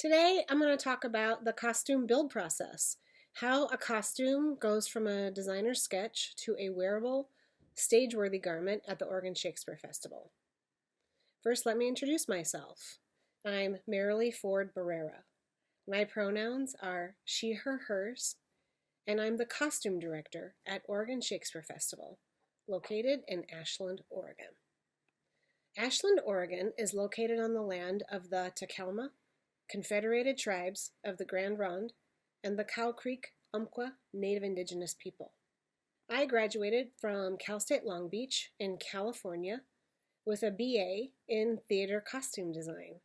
Today, I'm going to talk about the costume build process, how a costume goes from a designer's sketch to a wearable, stage-worthy garment at the Oregon Shakespeare Festival. First, let me introduce myself. I'm Marilee Ford Barrera. My pronouns are she, her, hers, and I'm the costume director at Oregon Shakespeare Festival, located in Ashland, Oregon. Ashland, Oregon is located on the land of the Takelma, Confederated Tribes of the Grand Ronde, and the Cow Creek Umpqua Native Indigenous people. I graduated from Cal State Long Beach in California with a BA in theater costume design.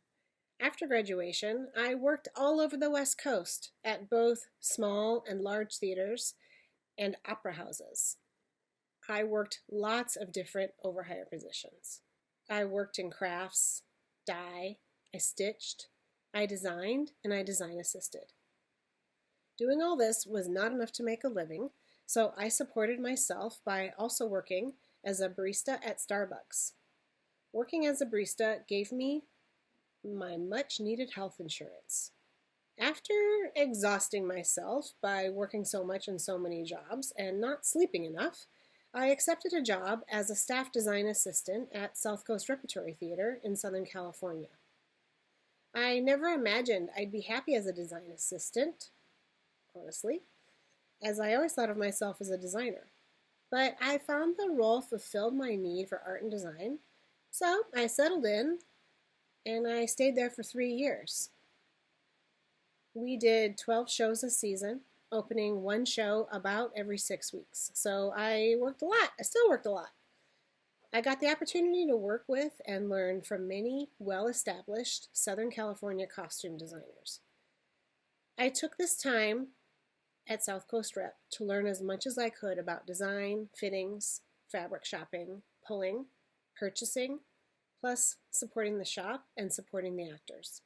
After graduation, I worked all over the West Coast at both small and large theaters and opera houses. I worked lots of different overhire positions. I worked in crafts, dye, I stitched, I designed, and I design assisted. Doing all this was not enough to make a living, so I supported myself by also working as a barista at Starbucks. Working as a barista gave me my much-needed health insurance. After exhausting myself by working so much in so many jobs and not sleeping enough, I accepted a job as a staff design assistant at South Coast Repertory Theater in Southern California. I never imagined I'd be happy as a design assistant, honestly, as I always thought of myself as a designer. But I found the role fulfilled my need for art and design, so I settled in and I stayed there for 3 years. We did 12 shows a season, opening one show about every 6 weeks. So I worked a lot. I still worked a lot. I got the opportunity to work with and learn from many well-established Southern California costume designers. I took this time at South Coast Rep to learn as much as I could about design, fittings, fabric shopping, pulling, purchasing, plus supporting the shop and supporting the actors.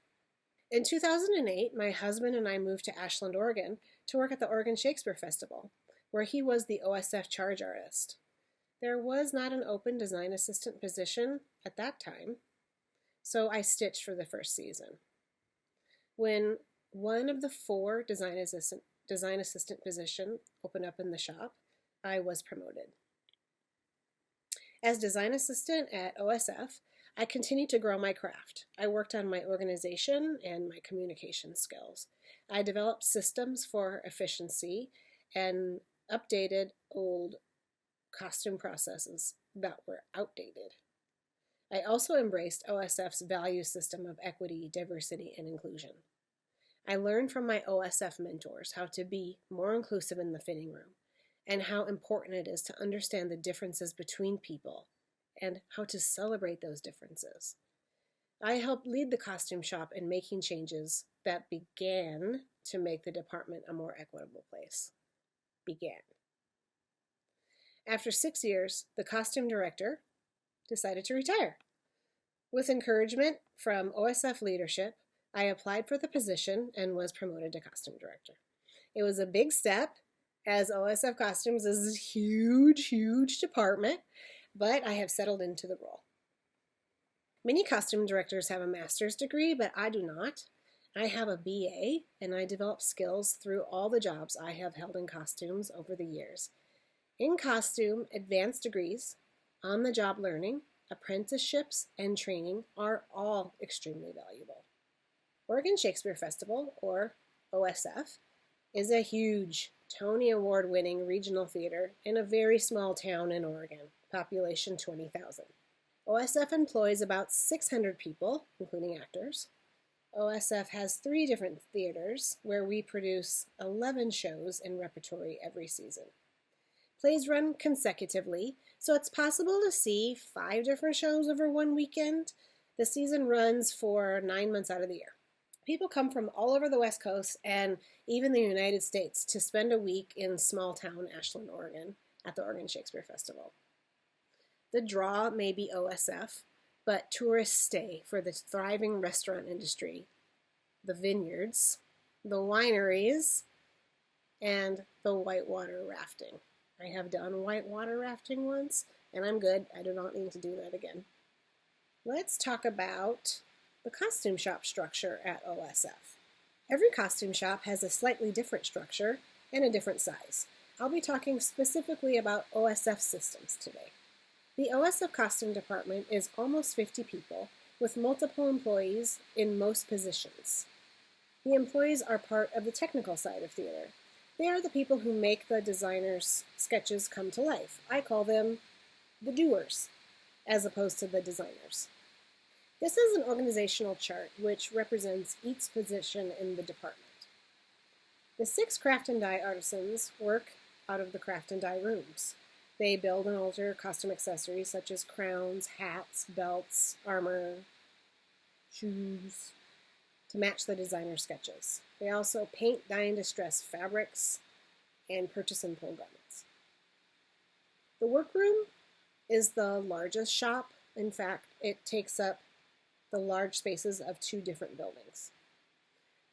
In 2008, my husband and I moved to Ashland, Oregon to work at the Oregon Shakespeare Festival, where he was the OSF charge artist. There was not an open design assistant position at that time, so I stitched for the first season. When one of the 4 design assistant position opened up in the shop, I was promoted. As design assistant at OSF, I continued to grow my craft. I worked on my organization and my communication skills. I developed systems for efficiency and updated old costume processes that were outdated. I also embraced OSF's value system of equity, diversity, and inclusion. I learned from my OSF mentors how to be more inclusive in the fitting room and how important it is to understand the differences between people and how to celebrate those differences. I helped lead the costume shop in making changes that began to make the department a more equitable place. After 6 years, the costume director decided to retire. With encouragement from OSF leadership, I applied for the position and was promoted to costume director. It was a big step, as OSF Costumes is a huge department, but I have settled into the role. Many costume directors have a master's degree, but I do not. I have a BA, and I developed skills through all the jobs I have held in costumes over the years. In costume, advanced degrees, on-the-job learning, apprenticeships, and training are all extremely valuable. Oregon Shakespeare Festival, or OSF, is a huge Tony Award-winning regional theater in a very small town in Oregon, population 20,000. OSF employs about 600 people, including actors. OSF has 3 different theaters where we produce 11 shows in repertory every season. Plays run consecutively, so it's possible to see 5 different shows over one weekend. The season runs for 9 months out of the year. People come from all over the West Coast and even the United States to spend a week in small town Ashland, Oregon at the Oregon Shakespeare Festival. The draw may be OSF, but tourists stay for the thriving restaurant industry, the vineyards, the wineries, and the whitewater rafting. I have done whitewater rafting once, and I'm good. I do not need to do that again. Let's talk about the costume shop structure at OSF. Every costume shop has a slightly different structure and a different size. I'll be talking specifically about OSF systems today. The OSF costume department is almost 50 people, with multiple employees in most positions. The employees are part of the technical side of theater. They are the people who make the designer's sketches come to life. I call them the doers, as opposed to the designers. This is an organizational chart which represents each position in the department. The 6 craft and dye artisans work out of the craft and dye rooms. They build and alter costume accessories such as crowns, hats, belts, armor, shoes, to match the designer's sketches. They also paint, dye, and distress fabrics and purchase and pull garments. The workroom is the largest shop. In fact, it takes up the large spaces of 2 different buildings.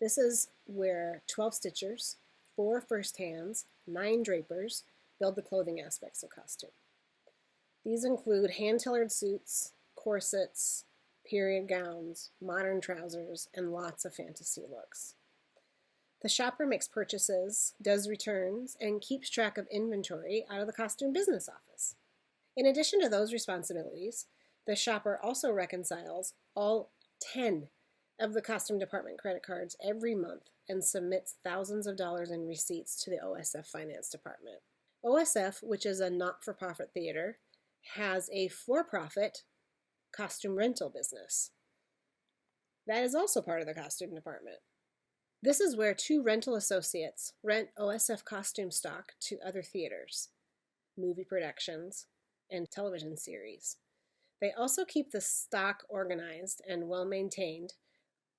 This is where 12 stitchers, 4 first hands, 9 drapers build the clothing aspects of costume. These include hand-tailored suits, corsets, period gowns, modern trousers, and lots of fantasy looks. The shopper makes purchases, does returns, and keeps track of inventory out of the costume business office. In addition to those responsibilities, the shopper also reconciles all 10 of the costume department credit cards every month and submits thousands of dollars in receipts to the OSF finance department. OSF, which is a not-for-profit theater, has a for-profit costume rental business. That is also part of the costume department. This is where 2 rental associates rent OSF costume stock to other theaters, movie productions, and television series. They also keep the stock organized and well-maintained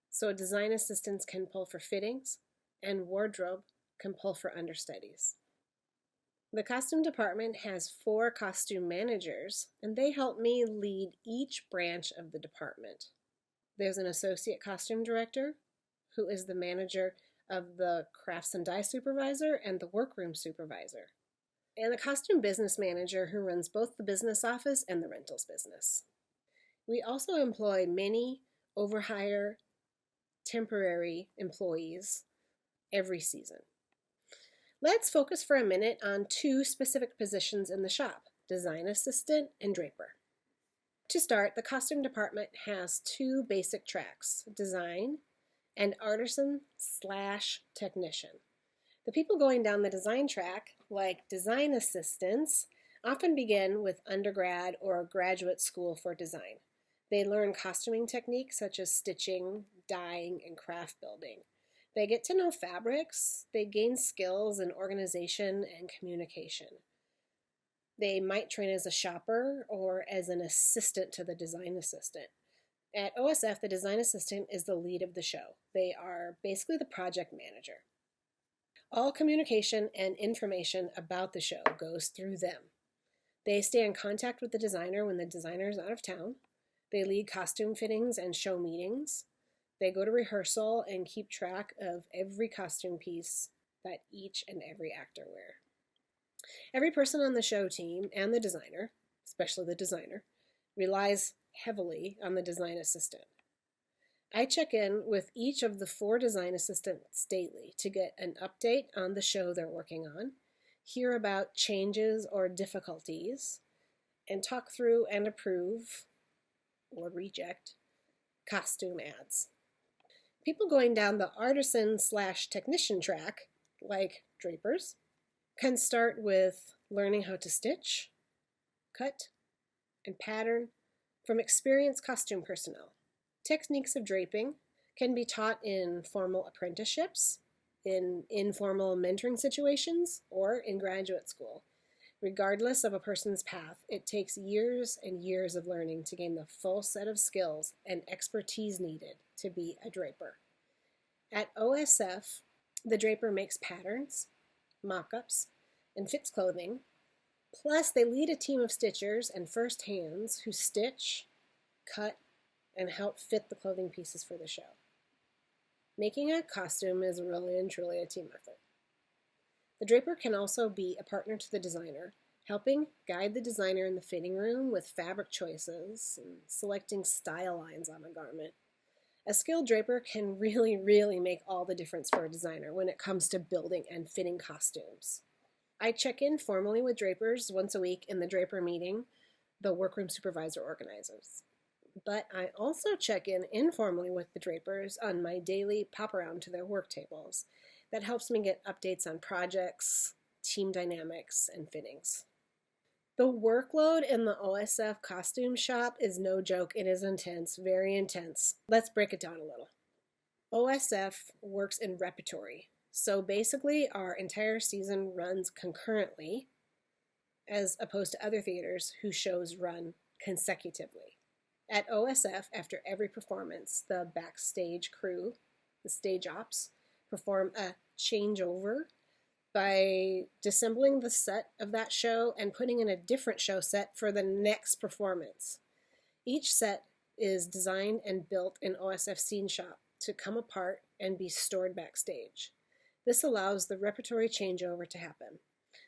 so design assistants can pull for fittings and wardrobe can pull for understudies. The costume department has 4 costume managers, and they help me lead each branch of the department. There's an associate costume director, who is the manager of the crafts and dye supervisor and the workroom supervisor, and the costume business manager who runs both the business office and the rentals business. We also employ many overhire temporary employees every season. Let's focus for a minute on 2 specific positions in the shop, design assistant and draper. To start, the costume department has 2 basic tracks, design and artisan/technician. The people going down the design track, like design assistants, often begin with undergrad or graduate school for design. They learn costuming techniques such as stitching, dyeing, and craft building. They get to know fabrics, they gain skills in organization and communication. They might train as a shopper or as an assistant to the design assistant. At OSF, the design assistant is the lead of the show. They are basically the project manager. All communication and information about the show goes through them. They stay in contact with the designer when the designer is out of town. They lead costume fittings and show meetings. They go to rehearsal and keep track of every costume piece that each and every actor wear. Every person on the show team and the designer, especially the designer, relies heavily on the design assistant. I check in with each of the 4 design assistants daily to get an update on the show they're working on, hear about changes or difficulties, and talk through and approve or reject costume ads. People going down the artisan/technician track, like drapers, can start with learning how to stitch, cut, and pattern from experienced costume personnel. Techniques of draping can be taught in formal apprenticeships, in informal mentoring situations, or in graduate school. Regardless of a person's path, it takes years and years of learning to gain the full set of skills and expertise needed to be a draper. At OSF, the draper makes patterns, mock-ups, and fits clothing. Plus, they lead a team of stitchers and first hands who stitch, cut, and help fit the clothing pieces for the show. Making a costume is really and truly a team effort. The draper can also be a partner to the designer, helping guide the designer in the fitting room with fabric choices and selecting style lines on a garment. A skilled draper can really make all the difference for a designer when it comes to building and fitting costumes. I check in formally with drapers once a week in the draper meeting the workroom supervisor organizes. But I also check in informally with the drapers on my daily pop around to their work tables. That helps me get updates on projects, team dynamics, and fittings. The workload in the OSF costume shop is no joke. It is intense, very intense. Let's break it down a little. OSF works in repertory. So basically, our entire season runs concurrently, as opposed to other theaters whose shows run consecutively. At OSF, after every performance, the backstage crew, the stage ops, perform a changeover by disassembling the set of that show and putting in a different show set for the next performance. Each set is designed and built in OSF scene shop to come apart and be stored backstage. This allows the repertory changeover to happen.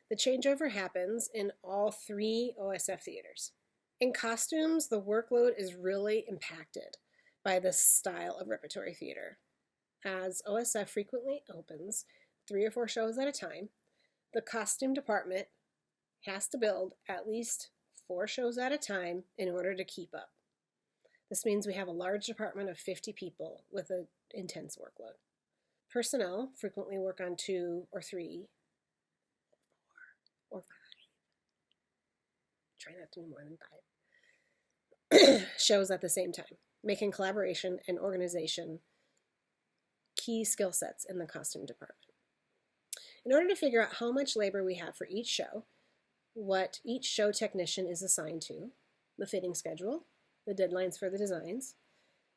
The changeover happens in all 3 OSF theaters. In costumes, the workload is really impacted by this style of repertory theater. As OSF frequently opens 3 or 4 shows at a time, the costume department has to build at least 4 shows at a time in order to keep up. This means we have a large department of 50 people with an intense workload. Personnel frequently work on 2 or 3 or 5. Try not to do more than 5 shows at the same time, making collaboration and organization key skill sets in the costume department. In order to figure out how much labor we have for each show, what each show technician is assigned to, the fitting schedule, the deadlines for the designs,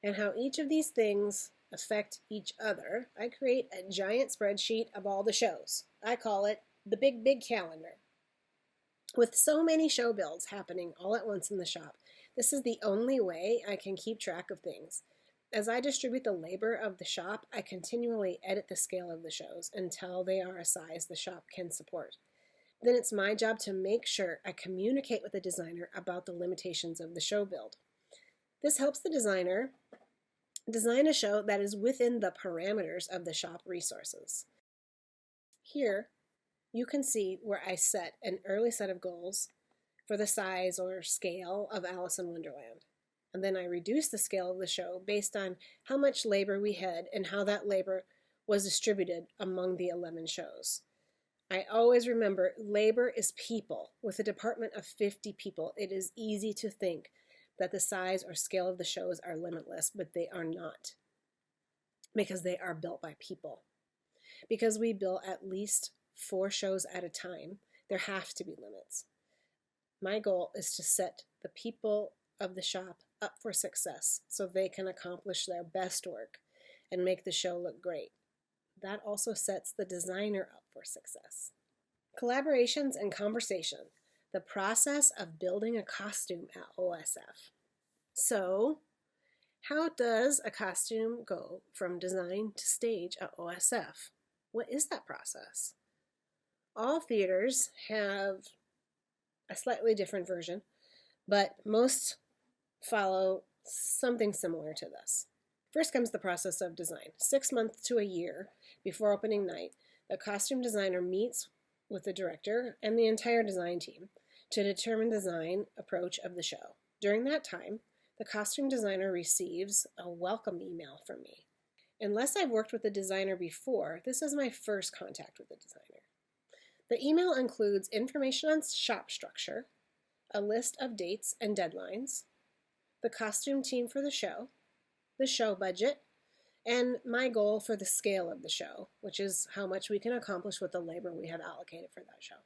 and how each of these things affect each other, I create a giant spreadsheet of all the shows. I call it the big calendar. With so many show builds happening all at once in the shop, this is the only way I can keep track of things. As I distribute the labor of the shop, I continually edit the scale of the shows until they are a size the shop can support. Then it's my job to make sure I communicate with the designer about the limitations of the show build. This helps the designer design a show that is within the parameters of the shop resources. Here, you can see where I set an early set of goals for the size or scale of Alice in Wonderland. And then I reduce the scale of the show based on how much labor we had and how that labor was distributed among the 11 shows. I always remember labor is people. With a department of 50 people, it is easy to think that the size or scale of the shows are limitless, but they are not, because they are built by people. Because we build at least 4 shows at a time, there have to be limits. My goal is to set the people of the shop up for success so they can accomplish their best work and make the show look great. That also sets the designer up for success. Collaborations and conversation, the process of building a costume at OSF. So, how does a costume go from design to stage at OSF? What is that process? All theaters have a slightly different version, but most follow something similar to this. First comes the process of design. 6 months to a year before opening night, the costume designer meets with the director and the entire design team to determine the design approach of the show. During that time, the costume designer receives a welcome email from me. Unless I've worked with the designer before, this is my first contact with the designer. The email includes information on shop structure, a list of dates and deadlines, the costume team for the show budget, and my goal for the scale of the show, which is how much we can accomplish with the labor we have allocated for that show.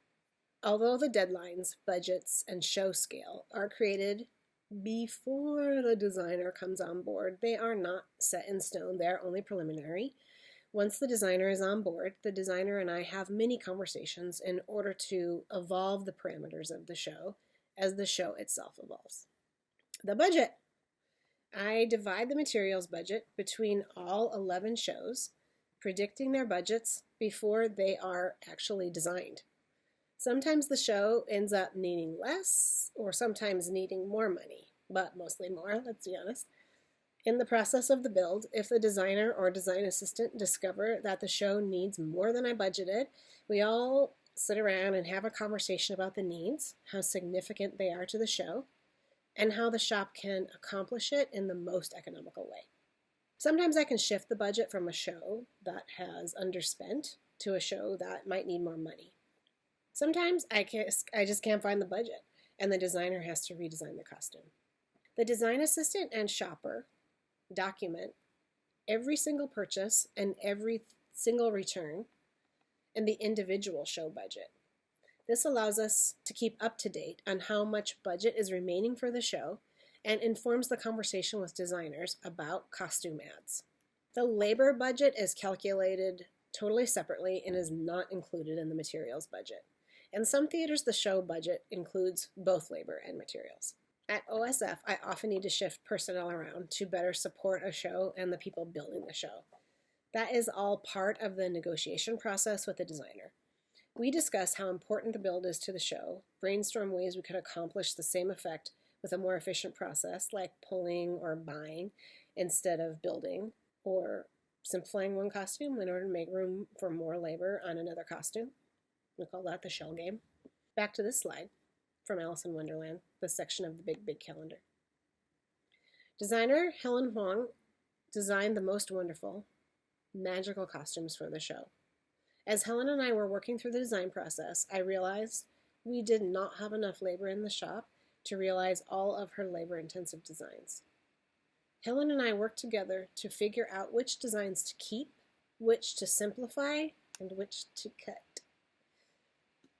Although the deadlines, budgets, and show scale are created before the designer comes on board, they are not set in stone. They are only preliminary. Once the designer is on board, the designer and I have many conversations in order to evolve the parameters of the show as the show itself evolves. The budget. I divide the materials budget between all 11 shows, predicting their budgets before they are actually designed. Sometimes the show ends up needing less, or sometimes needing more money, but mostly more, let's be honest. In the process of the build, if the designer or design assistant discover that the show needs more than I budgeted, we all sit around and have a conversation about the needs, how significant they are to the show, and how the shop can accomplish it in the most economical way. Sometimes I can shift the budget from a show that has underspent to a show that might need more money. Sometimes I just can't find the budget, and the designer has to redesign the costume. The design assistant and shopper document every single purchase and every single return and the individual show budget. This allows us to keep up to date on how much budget is remaining for the show and informs the conversation with designers about costume ads. The labor budget is calculated totally separately and is not included in the materials budget. In some theaters, the show budget includes both labor and materials. At OSF, I often need to shift personnel around to better support a show and the people building the show. That is all part of the negotiation process with the designer. We discuss how important the build is to the show, brainstorm ways we could accomplish the same effect with a more efficient process, like pulling or buying instead of building, or simplifying one costume in order to make room for more labor on another costume. We call that the shell game. Back to this slide from Alice in Wonderland, the section of the Big Big Calendar. Designer Helen Huang designed the most wonderful, magical costumes for the show. As Helen and I were working through the design process, I realized we did not have enough labor in the shop to realize all of her labor-intensive designs. Helen and I worked together to figure out which designs to keep, which to simplify, and which to cut.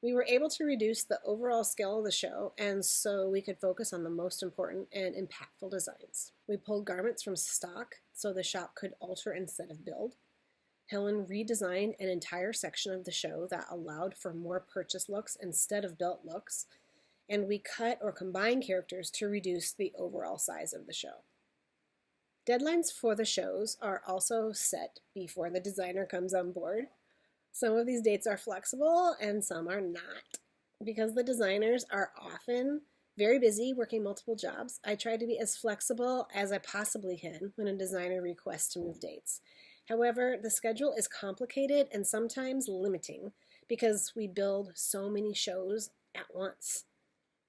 We were able to reduce the overall scale of the show, and so we could focus on the most important and impactful designs. We pulled garments from stock so the shop could alter instead of build. Helen redesigned an entire section of the show that allowed for more purchase looks instead of built looks, and we cut or combined characters to reduce the overall size of the show. Deadlines for the shows are also set before the designer comes on board. Some of these dates are flexible and some are not. Because the designers are often very busy working multiple jobs, I try to be as flexible as I possibly can when a designer requests to move dates. However, the schedule is complicated and sometimes limiting because we build so many shows at once.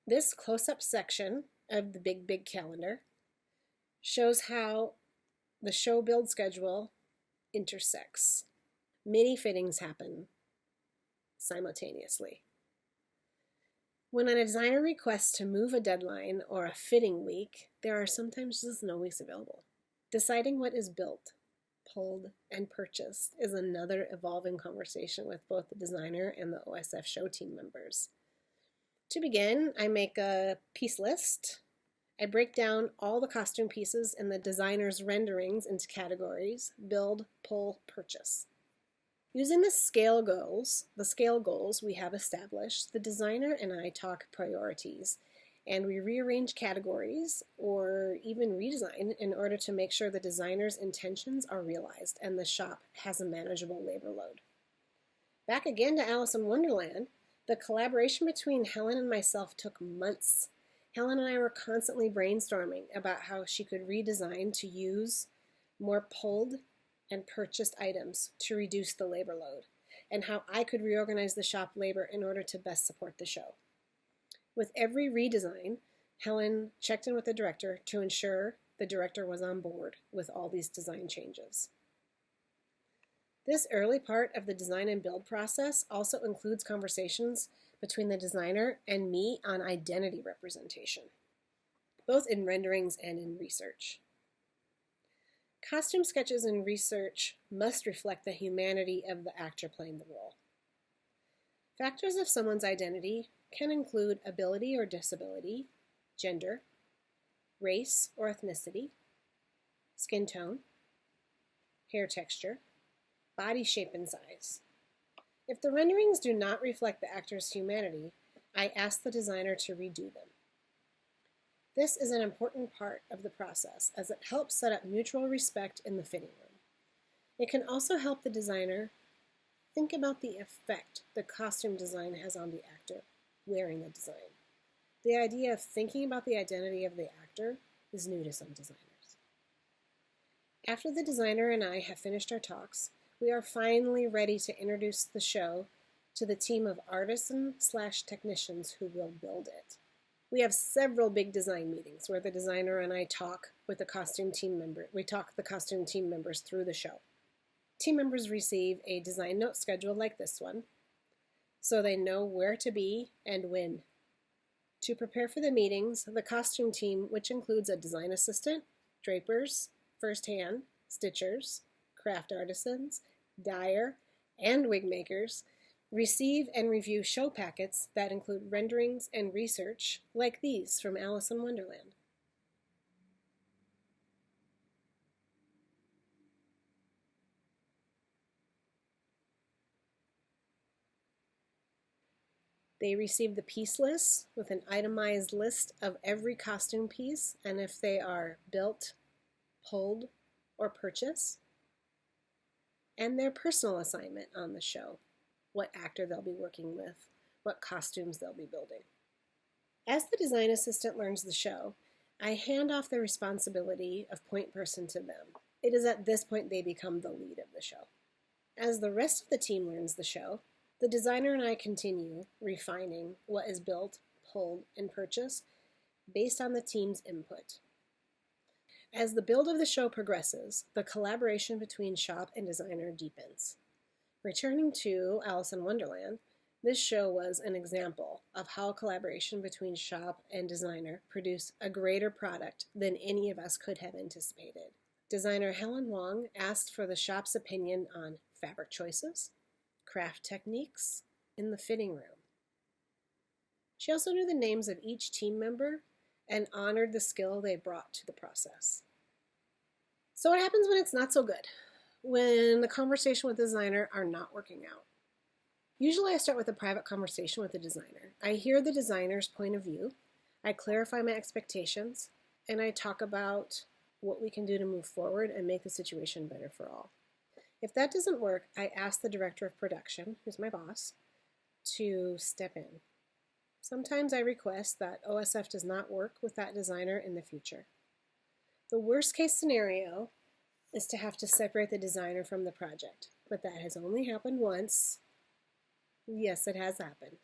This close-up section of the Big Big Calendar shows how the show build schedule intersects. Many fittings happen simultaneously. When a designer requests to move a deadline or a fitting week, there are sometimes just no weeks available. Deciding what is built, pulled, and purchased is another evolving conversation with both the designer and the OSF show team members. To begin, I make a piece list. I break down all the costume pieces in the designer's renderings into categories: build, pull, purchase. Using the scale goals we have established, the designer and I talk priorities, and we rearrange categories or even redesign in order to make sure the designer's intentions are realized and the shop has a manageable labor load. Back again to Alice in Wonderland, the collaboration between Helen and myself took months. Helen and I were constantly brainstorming about how she could redesign to use more pulled and purchased items to reduce the labor load, and how I could reorganize the shop labor in order to best support the show. With every redesign, Helen checked in with the director to ensure the director was on board with all these design changes. This early part of the design and build process also includes conversations between the designer and me on identity representation, both in renderings and in research. Costume sketches and research must reflect the humanity of the actor playing the role. Factors of someone's identity can include ability or disability, gender, race or ethnicity, skin tone, hair texture, body shape and size. If the renderings do not reflect the actor's humanity, I ask the designer to redo them. This is an important part of the process as it helps set up mutual respect in the fitting room. It can also help the designer think about the effect the costume design has on the actor wearing the design. The idea of thinking about the identity of the actor is new to some designers. After the designer and I have finished our talks, we are finally ready to introduce the show to the team of artisans/technicians who will build it. We have several big design meetings where the designer and I talk with the costume team member. We talk the costume team members through the show. Team members receive a design note schedule like this one, so they know where to be and when. To prepare for the meetings, the costume team, which includes a design assistant, drapers, first-hand, stitchers, craft artisans, dyer, and wig makers, receive and review show packets that include renderings and research like these from Alice in Wonderland. They receive the piece list with an itemized list of every costume piece and if they are built, pulled, or purchased, and their personal assignment on the show, what actor they'll be working with, what costumes they'll be building. As the design assistant learns the show, I hand off the responsibility of point person to them. It is at this point they become the lead of the show. As the rest of the team learns the show, the designer and I continue refining what is built, pulled, and purchased based on the team's input. As the build of the show progresses, the collaboration between shop and designer deepens. Returning to Alice in Wonderland, this show was an example of how collaboration between shop and designer produced a greater product than any of us could have anticipated. Designer Helen Wong asked for the shop's opinion on fabric choices, craft techniques, in the fitting room. She also knew the names of each team member and honored the skill they brought to the process. So what happens when it's not so good? When the conversation with the designer are not working out? Usually I start with a private conversation with the designer. I hear the designer's point of view, I clarify my expectations, and I talk about what we can do to move forward and make the situation better for all. If that doesn't work, I ask the director of production, who's my boss, to step in. Sometimes I request that OSF does not work with that designer in the future. The worst case scenario is to have to separate the designer from the project, but that has only happened once. Yes, it has happened.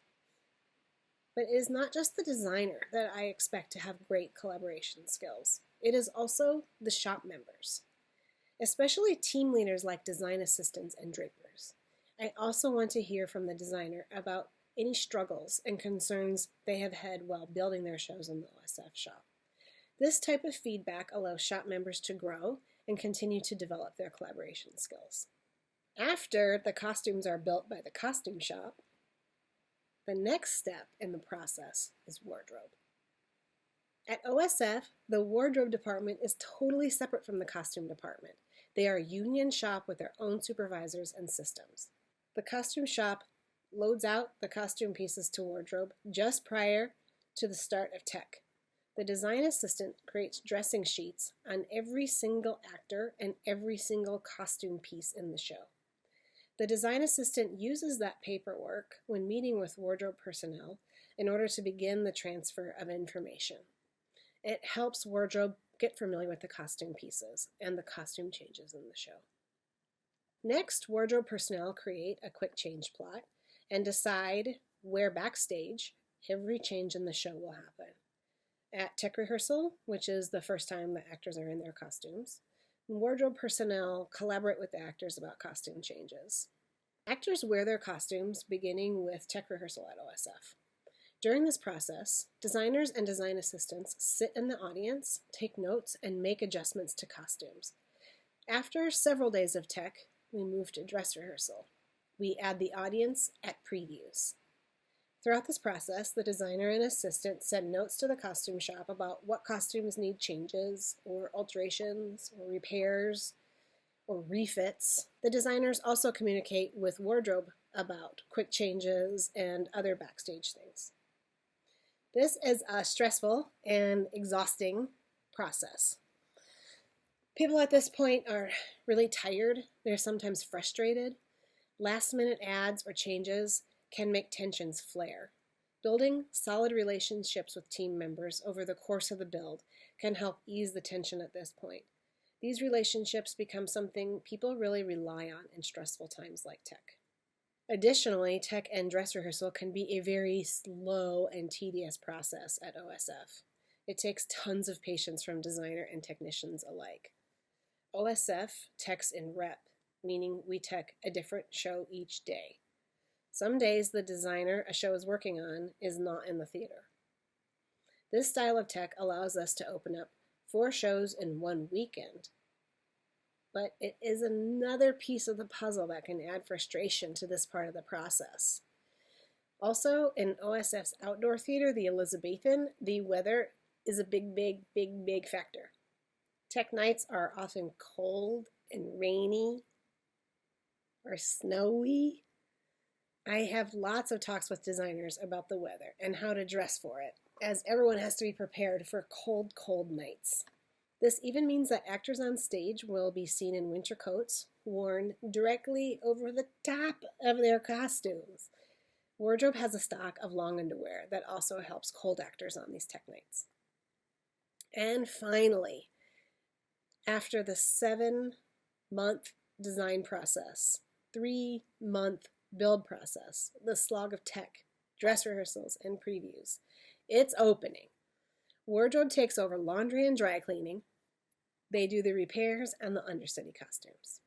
But it is not just the designer that I expect to have great collaboration skills. It is also the shop members, especially team leaders like design assistants and drapers. I also want to hear from the designer about any struggles and concerns they have had while building their shows in the OSF shop. This type of feedback allows shop members to grow and continue to develop their collaboration skills. After the costumes are built by the costume shop, the next step in the process is wardrobe. At OSF, the wardrobe department is totally separate from the costume department. They are a union shop with their own supervisors and systems. The costume shop loads out the costume pieces to wardrobe just prior to the start of tech. The design assistant creates dressing sheets on every single actor and every single costume piece in the show. The design assistant uses that paperwork when meeting with wardrobe personnel in order to begin the transfer of information. It helps wardrobe get familiar with the costume pieces and the costume changes in the show. Next, wardrobe personnel create a quick change plot and decide where backstage every change in the show will happen. At tech rehearsal, which is the first time the actors are in their costumes, wardrobe personnel collaborate with the actors about costume changes. Actors wear their costumes beginning with tech rehearsal at OSF. During this process, designers and design assistants sit in the audience, take notes, and make adjustments to costumes. After several days of tech, we move to dress rehearsal. We add the audience at previews. Throughout this process, the designer and assistant send notes to the costume shop about what costumes need changes, or alterations, or repairs, or refits. The designers also communicate with wardrobe about quick changes and other backstage things. This is a stressful and exhausting process. People at this point are really tired. They're sometimes frustrated. Last-minute adds or changes can make tensions flare. Building solid relationships with team members over the course of the build can help ease the tension at this point. These relationships become something people really rely on in stressful times like tech. Additionally, tech and dress rehearsal can be a very slow and tedious process at OSF. It takes tons of patience from designer and technicians alike. OSF techs in rep, meaning we tech a different show each day. Some days the designer a show is working on is not in the theater. This style of tech allows us to open up 4 shows in one weekend, but it is another piece of the puzzle that can add frustration to this part of the process. Also, in OSF's outdoor theater, the Elizabethan, the weather is a big factor. Tech nights are often cold and rainy or snowy. I have lots of talks with designers about the weather and how to dress for it, as everyone has to be prepared for cold nights. This even means that actors on stage will be seen in winter coats worn directly over the top of their costumes. Wardrobe has a stock of long underwear that also helps cold actors on these tech nights. And finally, after the 7-month design process, 3-month build process, the slog of tech, dress rehearsals, and previews, it's opening. Wardrobe takes over laundry and dry cleaning. They do the repairs and the understudy costumes.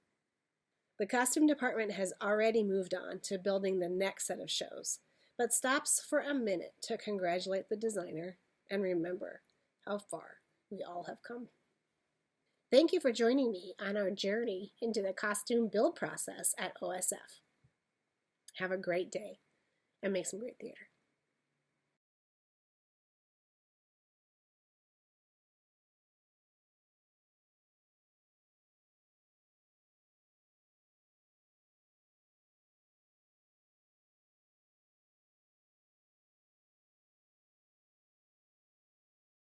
The costume department has already moved on to building the next set of shows, but stops for a minute to congratulate the designer and remember how far we all have come. Thank you for joining me on our journey into the costume build process at OSF. Have a great day and make some great theater.